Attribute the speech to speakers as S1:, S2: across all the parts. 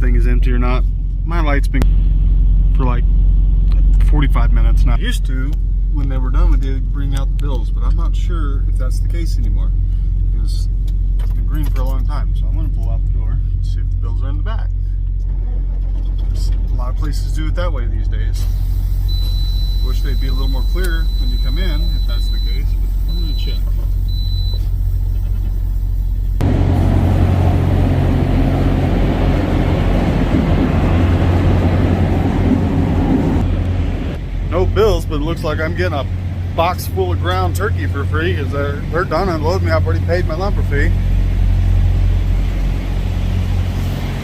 S1: thing is empty or not. My light's been for like 45 minutes now. Used to, when they were done with it, bring out the bills, but I'm not sure if that's the case anymore because it's been green for a long time. So I'm going to pull out the door and see if the bills are in the back. There's a lot of places do it that way these days. Wish they'd be a little more clear when you come in if that's the case, but I'm going to check. No bills, but it looks like I'm getting a box full of ground turkey for free because they're done unloading me. I've already paid my lumber fee.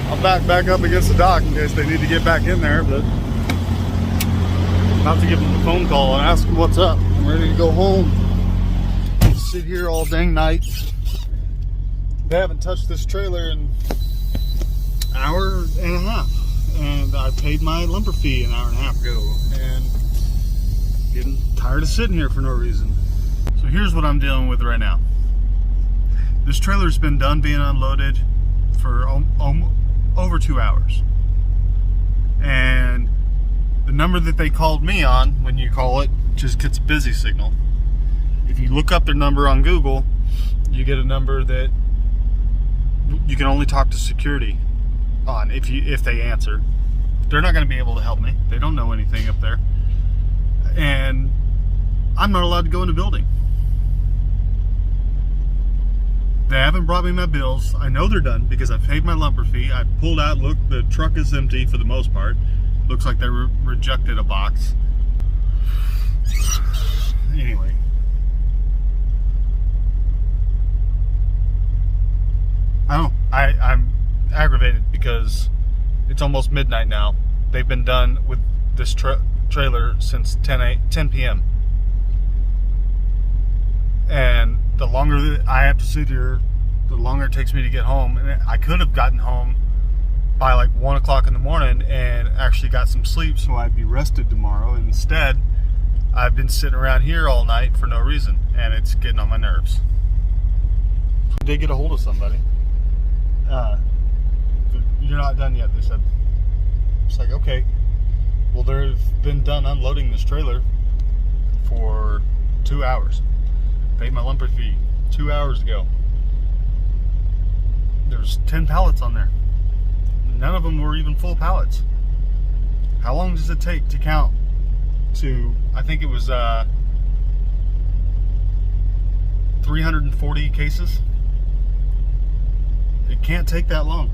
S1: I'll back up against the dock in case they need to get back in there, but I'm about to give them a phone call and ask them what's up. I'm ready to go home. Just sit here all dang night. They haven't touched this trailer in an hour and a half, and I paid my lumber fee an hour and a half ago, and getting tired of sitting here for no reason. So here's what I'm dealing with right now. This trailer's been done being unloaded for over 2 hours. And the number that they called me on, when you call it, just gets a busy signal. If you look up their number on Google, you get a number that you can only talk to security on if they answer. They're not going to be able to help me. They don't know anything up there. And I'm not allowed to go in the building. They haven't brought me my bills. I know they're done because I paid my lumber fee. I pulled out, look, the truck is empty for the most part. Looks like they rejected a box. Anyway. I don't know. I'm aggravated because it's almost midnight now. They've been done with this trailer since 10 p.m. And the longer that I have to sit here, the longer it takes me to get home. And I could have gotten home by like 1 o'clock in the morning and actually got some sleep so I'd be rested tomorrow. And instead, I've been sitting around here all night for no reason, and it's getting on my nerves. I did get a hold of somebody. You're not done yet, they said. It's like, okay. Well, they've been done unloading this trailer for 2 hours. Paid my lumber fee 2 hours ago. There's 10 pallets on there. None of them were even full pallets. How long does it take to count to, I think it was 340 cases? It can't take that long.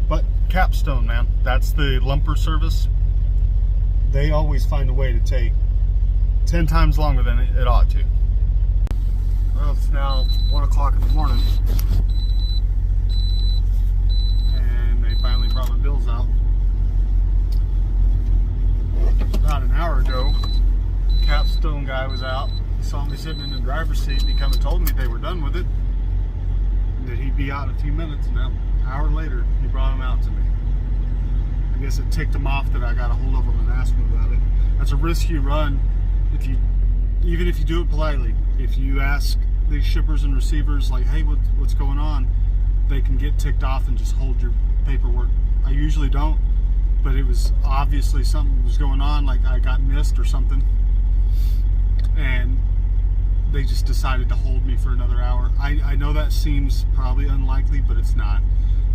S1: But Capstone, man, that's the lumper service. They always find a way to take 10 times longer than it ought to. Well, it's now 1 o'clock in the morning, and they finally brought my bills out. About an hour ago, the Capstone guy was out. He saw me sitting in the driver's seat, and he come and told me they were done with it, and that he'd be out in a few minutes. And an hour later, he brought them out to me. I guess it ticked him off that I got a hold of him and asked him about it. That's a risk you run even if you do it politely. If you ask these shippers and receivers, like, hey, what's going on, they can get ticked off and just hold your paperwork. I usually don't, but it was obviously something was going on, like I got missed or something, and they just decided to hold me for another hour. I know that seems probably unlikely, but it's not.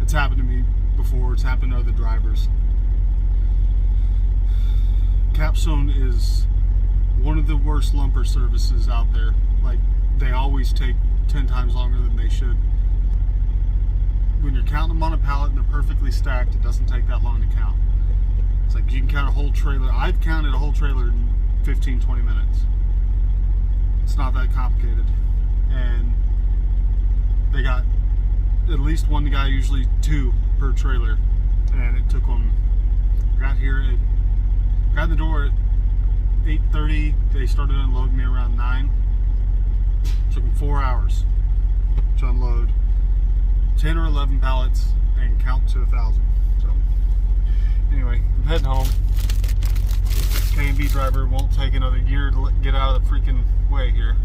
S1: It's happened to me before. It's happened to other drivers. Capstone is one of the worst lumper services out there. Like, they always take 10 times longer than they should. When you're counting them on a pallet and they're perfectly stacked, it doesn't take that long to count. It's like you can count a whole trailer. I've counted a whole trailer in 15, 20 minutes. It's not that complicated. And they got at least one guy, usually 2 per trailer. And it took them, got in the door at 8:30. They started unloading me around 9. It took them 4 hours to unload 10 or 11 pallets and count to 1,000. So anyway, I'm heading home. K&B driver won't take another year to get out of the freaking way here.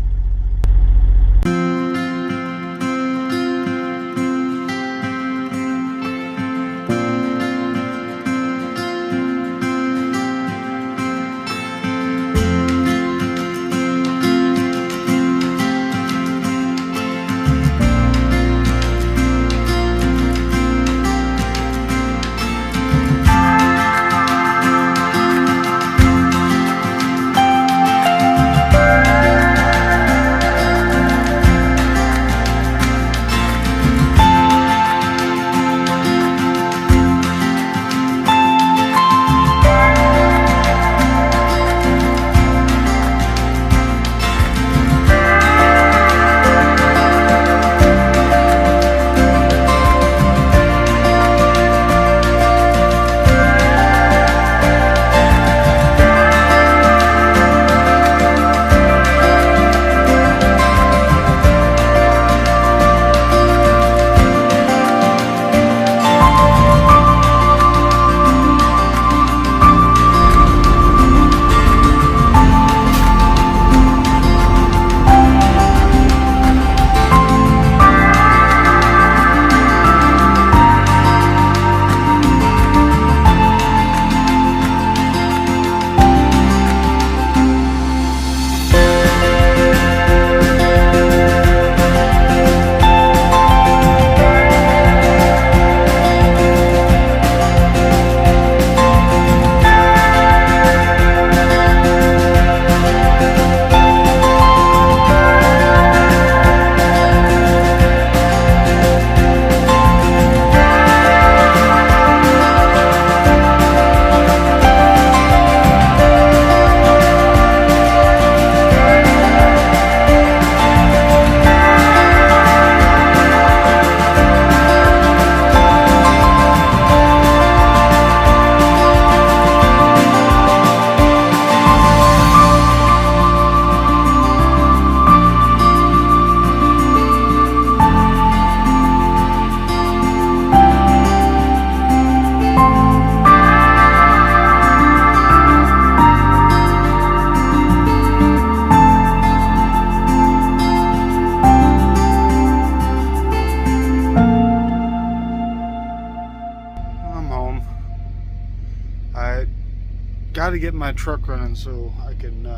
S1: to get my truck running so I can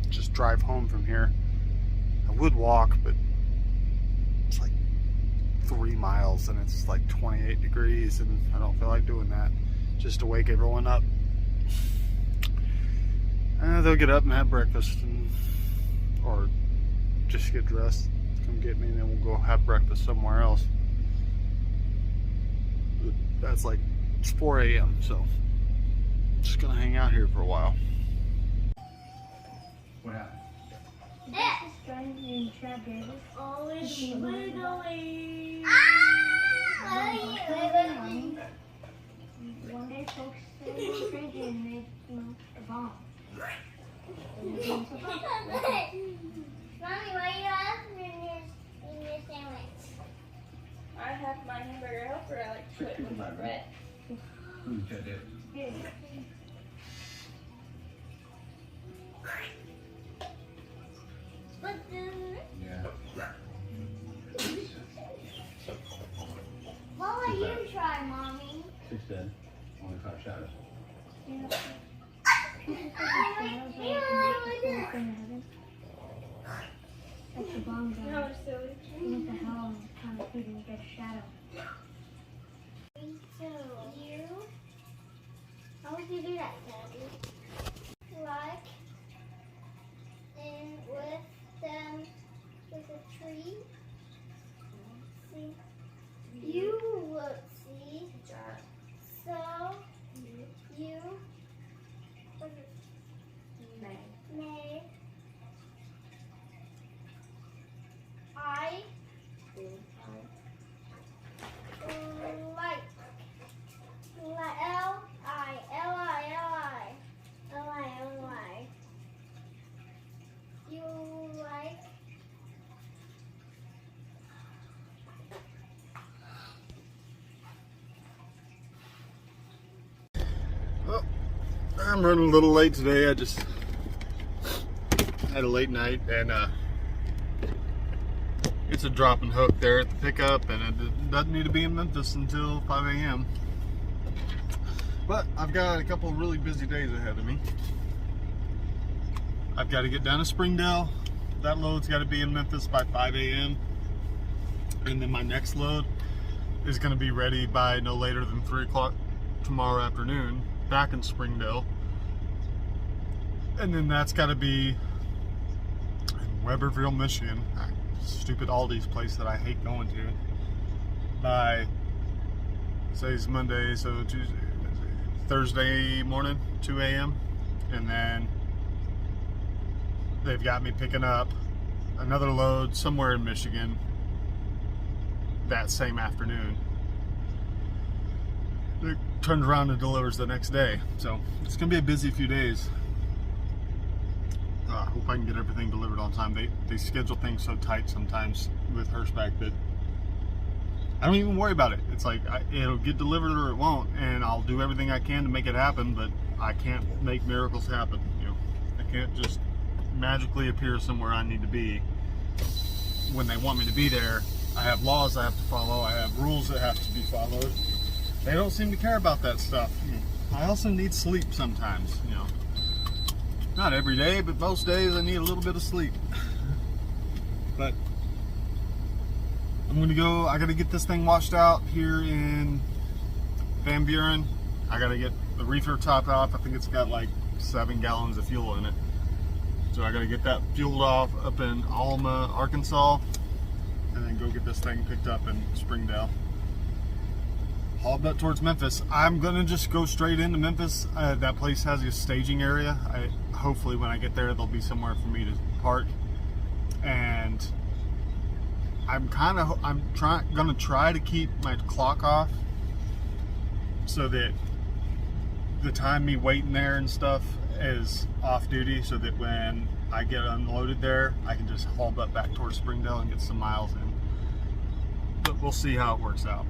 S1: just drive home from here. I would walk, but it's like 3 miles and it's like 28 degrees and I don't feel like doing that just to wake everyone up. They'll get up and have breakfast or just get dressed, come get me, and then we'll go have breakfast somewhere else. That's like it's 4 a.m. so just gonna hang out here for a while.
S2: What happened?
S3: Always wiggly. One day folks said they were drinking and they smoked a bomb. Mommy, why you have in your sandwich?
S4: I have my hamburger helper. I like to put it with my bread.
S2: Who's that?
S3: Here. But then,
S2: Yeah.
S3: what will you try, Mommy?
S2: She said, only 5 shadows.
S3: That's the bomb gun.
S4: No, it's silly.
S3: What the hell? I'm kind of feeding you get a shadow. You? How would you do that, Daddy? Like, and with them, with a tree. See? You would see. So, you may. I like L-I-L-I. You like
S1: Well, I'm running a little late today. I just had a late night and it's a drop and hook there at the pickup, and it doesn't need to be in Memphis until 5 a.m. But I've got a couple of really busy days ahead of me. I've got to get down to Springdale. That load's got to be in Memphis by 5 a.m. And then my next load is going to be ready by no later than 3 o'clock tomorrow afternoon back in Springdale. And then that's got to be in Weberville, Michigan. Stupid Aldi's place that I hate going to. By, today's Monday, so Tuesday, Thursday morning, 2 a.m. And then they've got me picking up another load somewhere in Michigan that same afternoon. It turns around and delivers the next day. So it's gonna be a busy few days. I hope I can get everything delivered on time. They schedule things so tight sometimes with Hirschback that I don't even worry about it. It's like it'll get delivered or it won't, and I'll do everything I can to make it happen, but I can't make miracles happen. You know, I can't just magically appear somewhere I need to be when they want me to be there. I have laws I have to follow. I have rules that have to be followed. They don't seem to care about that stuff. I also need sleep sometimes, you know. Not every day, but most days I need a little bit of sleep. But I'm gonna go, I gotta get this thing washed out here in Van Buren. I gotta get the reefer topped off. I think it's got like 7 gallons of fuel in it. So I gotta get that fueled off up in Alma, Arkansas, and then go get this thing picked up in Springdale. Haul butt towards Memphis. I'm gonna just go straight into Memphis. That place has a staging area. Hopefully when I get there, there'll be somewhere for me to park. And I'm gonna try to keep my clock off so that the time me waiting there and stuff is off duty, so that when I get unloaded there, I can just haul butt back towards Springdale and get some miles in. But we'll see how it works out.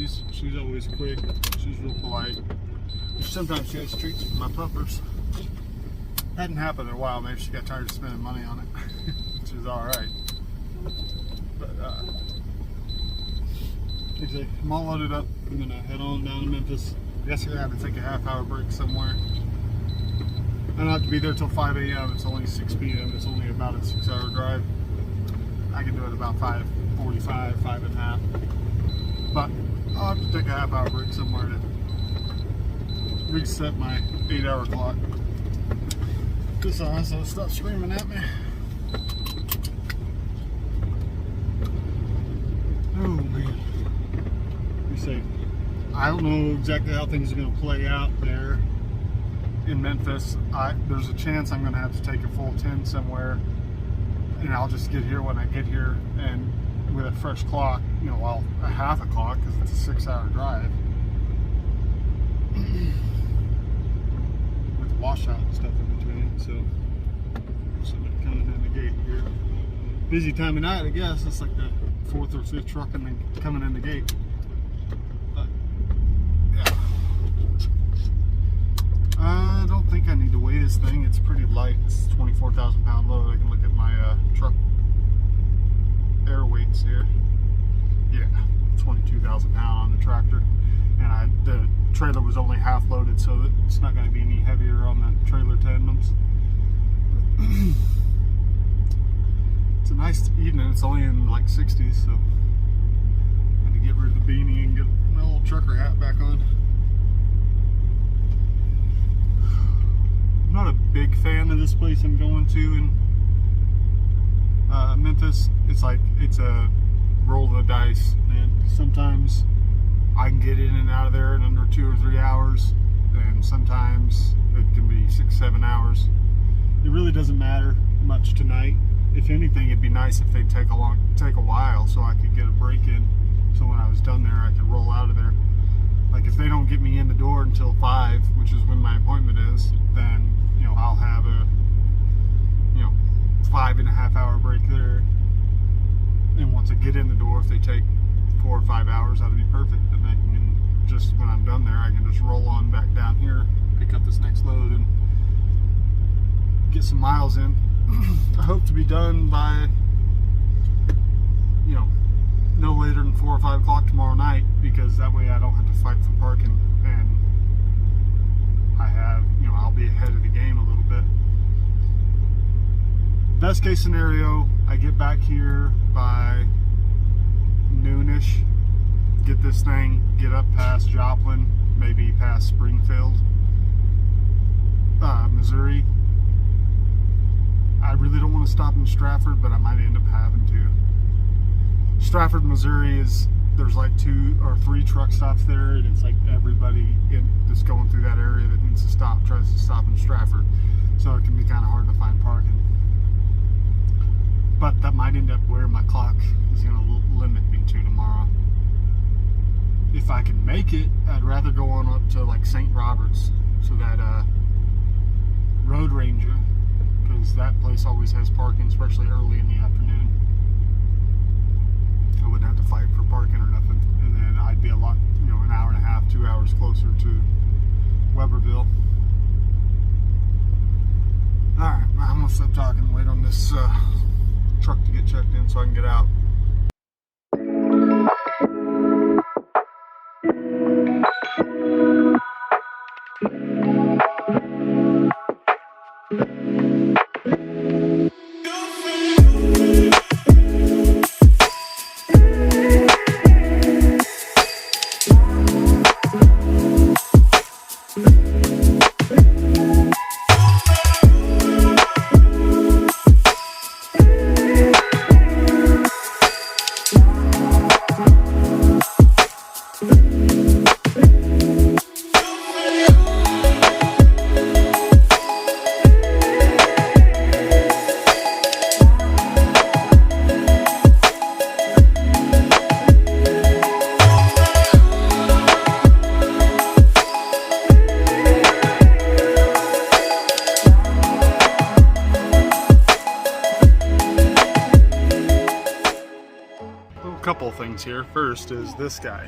S1: she's always quick. She's real polite. Sometimes she has treats for my puppers. Hadn't happened in a while. Maybe she got tired of spending money on it, which is all right. But I'm all loaded up. I'm gonna head on down to Memphis. I guess I'm gonna have to take a half-hour break somewhere. I don't have to be there till 5 a.m. It's only 6 p.m. It's only about a 6-hour drive. I can do it about 5:45, 5:30. But I'll have to take a half-hour break somewhere to reset my 8-hour clock. This also stop screaming at me. Oh man. Let me see. I don't know exactly how things are going to play out there in Memphis. There's a chance I'm going to have to take a full 10 somewhere, and I'll just get here when I get here, and with a fresh clock, you know, well, a half a clock because it's a 6-hour drive. With washout and stuff in between, so somebody coming in the gate here. Busy time of night, I guess. It's like the 4th or 5th truck coming in the gate. But yeah, I don't think I need to weigh this thing. It's pretty light. It's a 24,000 pound load. I can look at my truck air weights here. Yeah, 22,000 pound on the tractor, and the trailer was only half loaded, so it's not going to be any heavier on the trailer tandems. It's a nice evening. It's only in like 60s, so I'm going to get rid of the beanie and get my little trucker hat back on. I'm not a big fan of this place I'm going to in Memphis. It's like it's a roll of the dice, and sometimes I can get in and out of there in under 2 or 3 hours, and sometimes it can be 6-7 hours. It really doesn't matter much tonight. If anything, it'd be nice if they'd take a while so I could get a break in, so when I was done there I could roll out of there. Like if they don't get me in the door until 5, which is when my appointment is, then you know I'll have a 5.5 hour break there. And once I get in the door, if they take 4 or 5 hours, that'll be perfect. And I can just, when I'm done there, I can just roll on back down here, pick up this next load, and get some miles in. I hope to be done by, no later than 4 or 5 o'clock tomorrow night, because that way I don't have to fight for parking, and I have, I'll be ahead of the game a little bit. Best case scenario, I get back here by noonish, get this thing, get up past Joplin, maybe past Springfield, Missouri. I really don't want to stop in Stratford, but I might end up having to. Stratford, Missouri there's like 2 or 3 truck stops there, and it's like everybody that's going through that area that needs to stop tries to stop in Stratford, so it can be kind of hard to find parking. But that might end up where my clock is going to limit me to tomorrow. If I can make it, I'd rather go on up to like St. Roberts, so that Road Ranger, because that place always has parking, especially early in the afternoon. I wouldn't have to fight for parking or nothing, and then I'd be a lot, an hour and a half, 2 hours closer to Weberville. Alright, I'm going to stop talking and wait on this truck to get checked in so I can get out. Couple things here. First is this guy.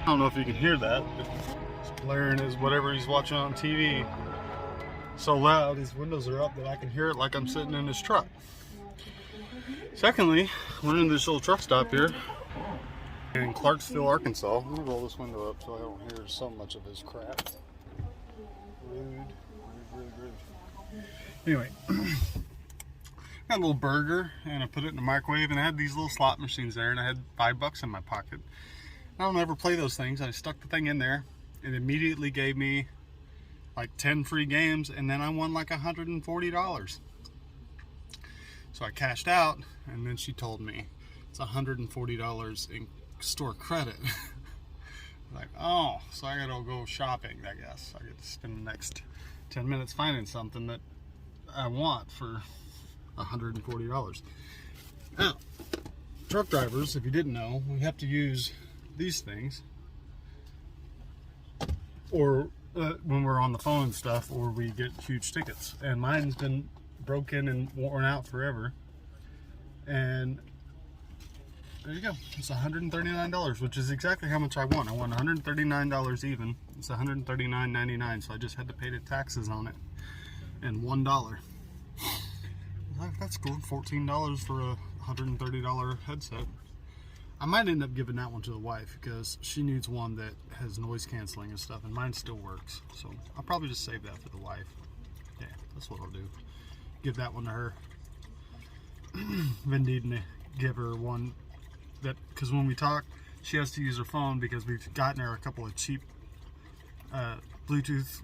S1: I don't know if you can hear that, but it's blaring as whatever he's watching on TV. So loud, his windows are up that I can hear it like I'm sitting in his truck. Secondly, we're in this little truck stop here in Clarksville, Arkansas. I'm gonna roll this window up so I don't hear so much of his crap. Rude. Anyway, got a little burger and I put it in the microwave, and I had these little slot machines there, and I had $5 in my pocket. I don't ever play those things. I stuck the thing in there and immediately gave me like 10 free games, and then I won like $140. So I cashed out, and then she told me it's $140 in store credit. Like, oh, so I gotta go shopping, I guess. I get to spend the next 10 minutes finding something that I want for $140. Now, truck drivers, if you didn't know, we have to use these things, or when we're on the phone and stuff, or we get huge tickets. And mine's been broken and worn out forever. And there you go. It's $139, which is exactly how much I won. I won $139 even. It's $139.99, so I just had to pay the taxes on it and $1. That's cool. $14 for a $130 headset. I might end up giving that one to the wife because she needs one that has noise canceling and stuff, and mine still works. So I'll probably just save that for the wife. Yeah, that's what I'll do. Give that one to her. Been needing to give her one that, because when we talk, she has to use her phone, because we've gotten her a couple of cheap Bluetooth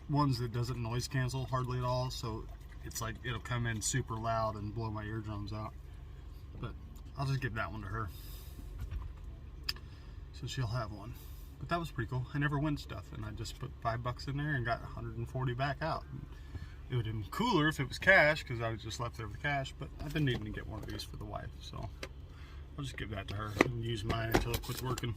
S1: ones that doesn't noise cancel hardly at all. So it's like it'll come in super loud and blow my eardrums out. But I'll just give that one to her, so she'll have one. But that was pretty cool. I never win stuff, and I just put $5 in there and got 140 back out. It would have been cooler if it was cash, because I was just left there with cash, but I've been needing to get one of these for the wife, so I'll just give that to her and use mine until it quits working.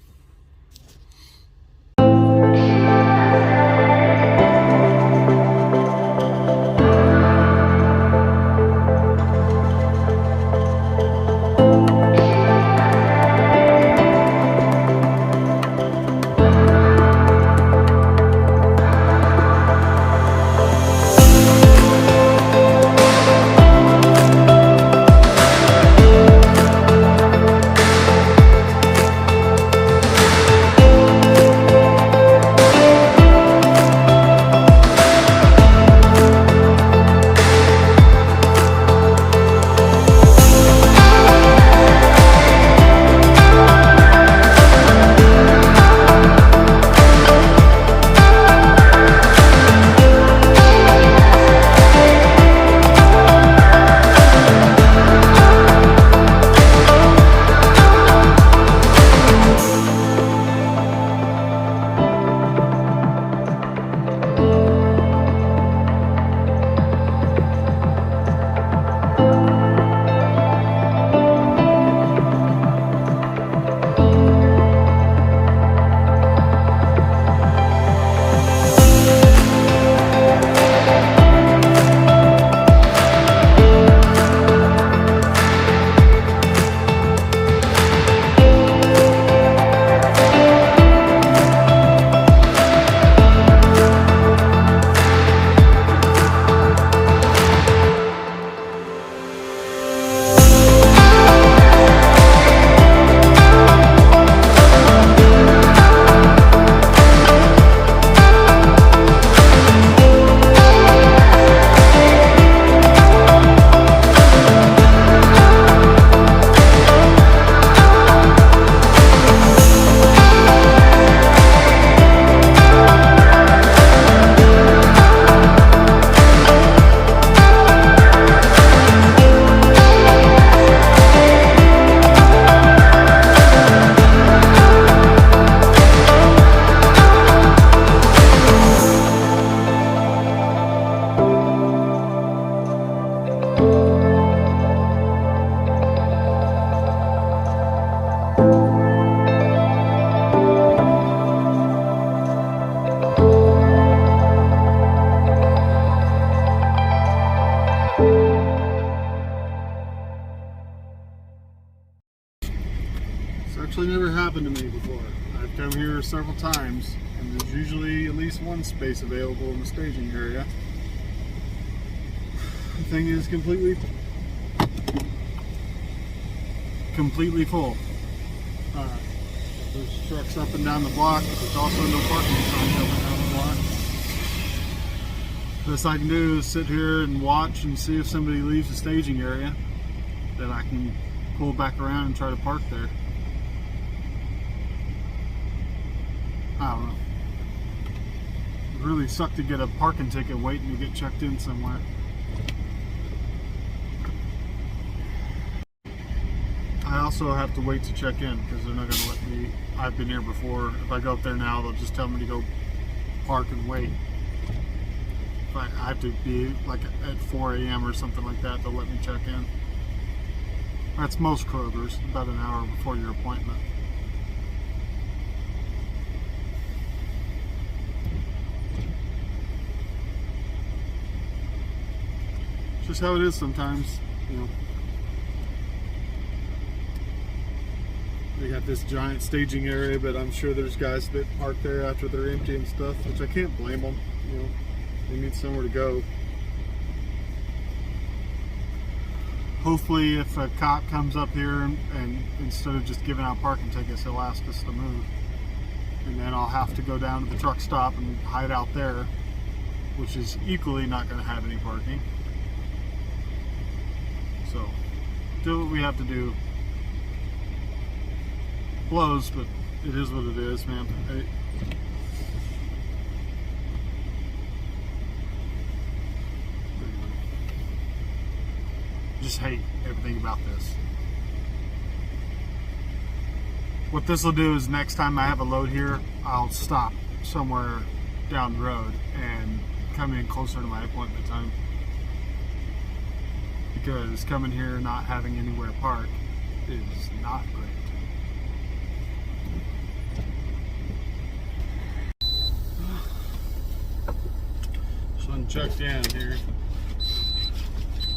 S1: Actually never happened to me before. I've come here several times, and there's usually at least one space available in the staging area. The thing is completely full. There's trucks up and down the block, but there's also no parking signs up and down the block. Best I can do is sit here and watch and see if somebody leaves the staging area. Then I can pull back around and try to park there. I don't know. It really sucked to get a parking ticket waiting to get checked in somewhere. I also have to wait to check in because they're not going to let me. I've been here before. If I go up there now, they'll just tell me to go park and wait. If I have to be like at 4 a.m. or something like that, they'll let me check in. That's most Kroger's, about an hour before your appointment. It's just how it is sometimes, you know. They got this giant staging area, but I'm sure there's guys that park there after they're empty and stuff, which I can't blame them. You know, they need somewhere to go. Hopefully, if a cop comes up here and instead of just giving out parking tickets, he'll ask us to move, and then I'll have to go down to the truck stop and hide out there, which is equally not going to have any parking. So, do what we have to do. Blows, but it is what it is, man. Just hate everything about this. What this will do is next time I have a load here, I'll stop somewhere down the road and come in closer to my appointment time. Because coming here not having anywhere to park is not great. Checked in here.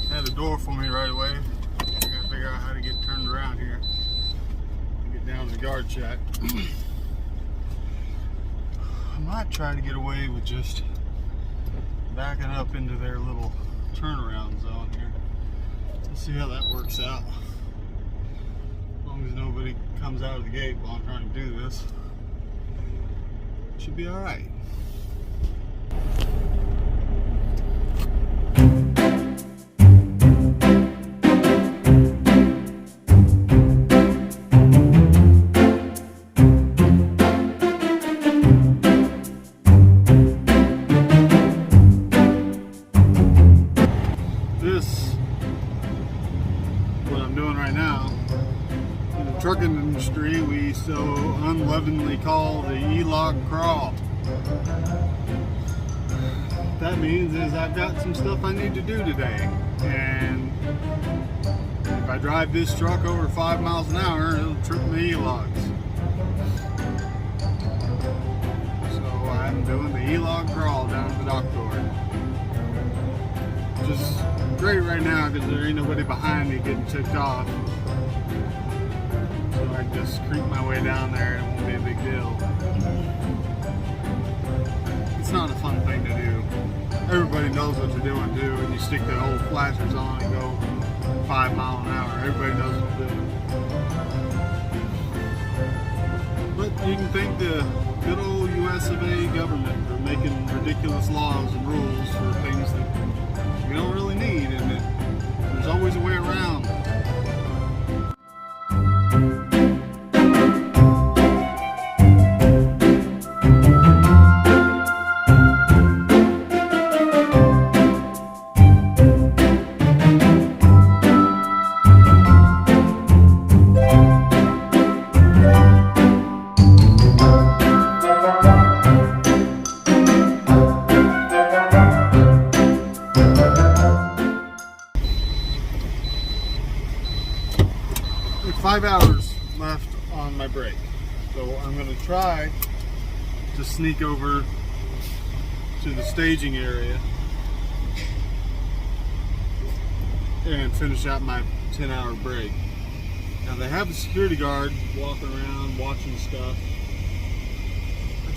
S1: Had a door for me right away. I gotta figure out how to get turned around here. Get down to the guard shack. I might try to get away with just backing up into their little turnaround zone here. Let's see how that works out. As long as nobody comes out of the gate while I'm trying to do this, should be alright. Trucking industry we so unlovingly call the E-log crawl. What that means is I've got some stuff I need to do today, and if I drive this truck over 5 miles an hour, it'll trip my E-logs. So I'm doing the E-log crawl down to the dock door, which is great right now because there ain't nobody behind me getting ticked off. I just creep my way down there and it won't be a big deal. It's not a fun thing to do. Everybody knows what you're doing too, and you stick the old flashers on and go 5 miles an hour. Everybody knows what to do. But you can thank the good old US of A government for making ridiculous laws and rules for things that we don't really need, and there's always a way around. Like 5 hours left on my break, so I'm going to try to sneak over to the staging area and finish out my 10-hour break. Now they have a security guard walking around watching stuff,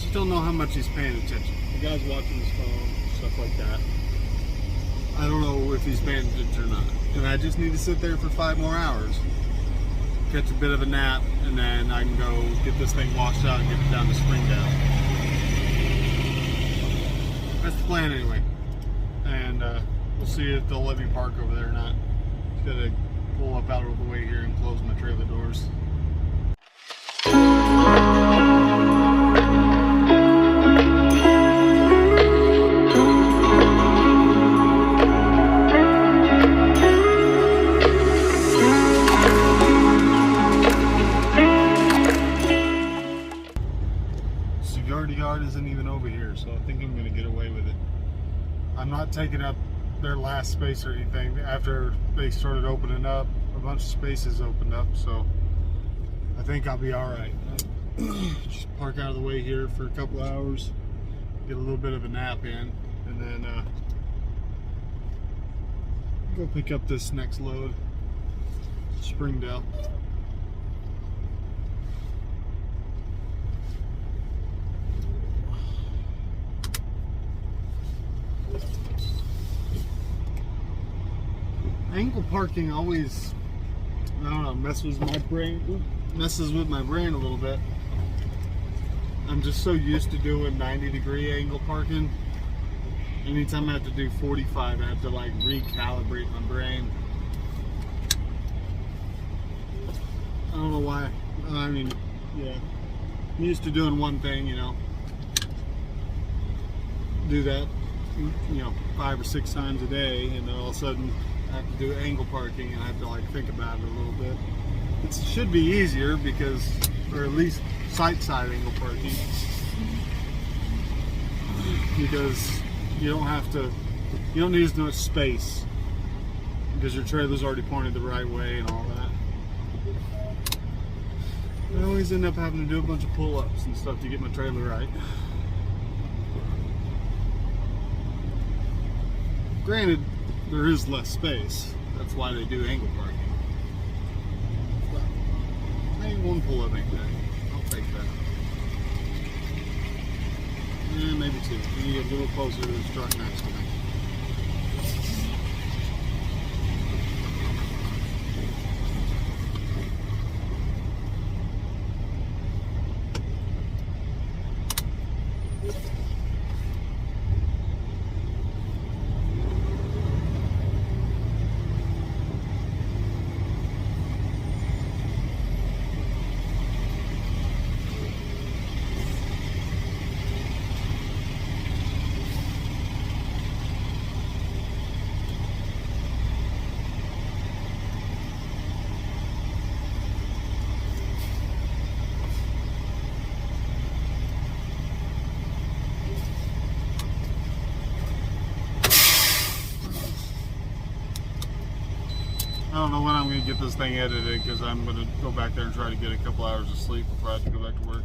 S1: just don't know how much he's paying attention. The guy's watching his phone, stuff like that. I don't know if he's paying attention or not. And I just need to sit there for 5 more hours, catch a bit of a nap, and then I can go get this thing washed out and get it down to Springdale. That's the plan anyway. And we'll see if they'll let me park over there or not. Just gotta pull up out of the way here and close my trailer doors. Yard isn't even over here, so I think I'm going to get away with it. I'm not taking up their last space or anything. After they started opening up, a bunch of spaces opened up, so I think I'll be alright. Just park out of the way here for a couple hours, get a little bit of a nap in, and then go pick up this next load, Springdale. Angle parking always, I don't know, messes with my brain a little bit. I'm just so used to doing 90-degree angle parking. Anytime I have to do 45, I have to like recalibrate my brain. I don't know why. I mean, yeah, I'm used to doing one thing, you know, do that, you know, 5 or 6 times a day, and then all of a sudden I have to do angle parking and I have to like think about it a little bit. It should be easier because, or at least side angle parking, because you don't need as much space because your trailer's already pointed the right way and all that. I always end up having to do a bunch of pull-ups and stuff to get my trailer right. Granted, there is less space. That's why they do angle parking. But maybe one pull-up ain't bad. I'll take that. Maybe 2. We need to get a little closer to this truck next to me. I don't know when I'm going to get this thing edited because I'm going to go back there and try to get a couple hours of sleep before I have to go back to work.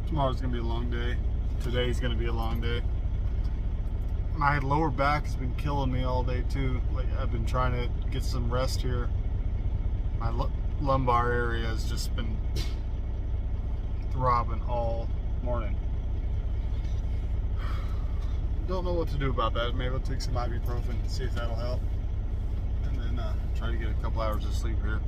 S1: Tomorrow's going to be a long day. Today's going to be a long day. My lower back has been killing me all day too. Like, I've been trying to get some rest here. My lumbar area has just been throbbing all morning. Don't know what to do about that. Maybe I'll take some ibuprofen and see if that'll help. And then try to get a couple hours of sleep here.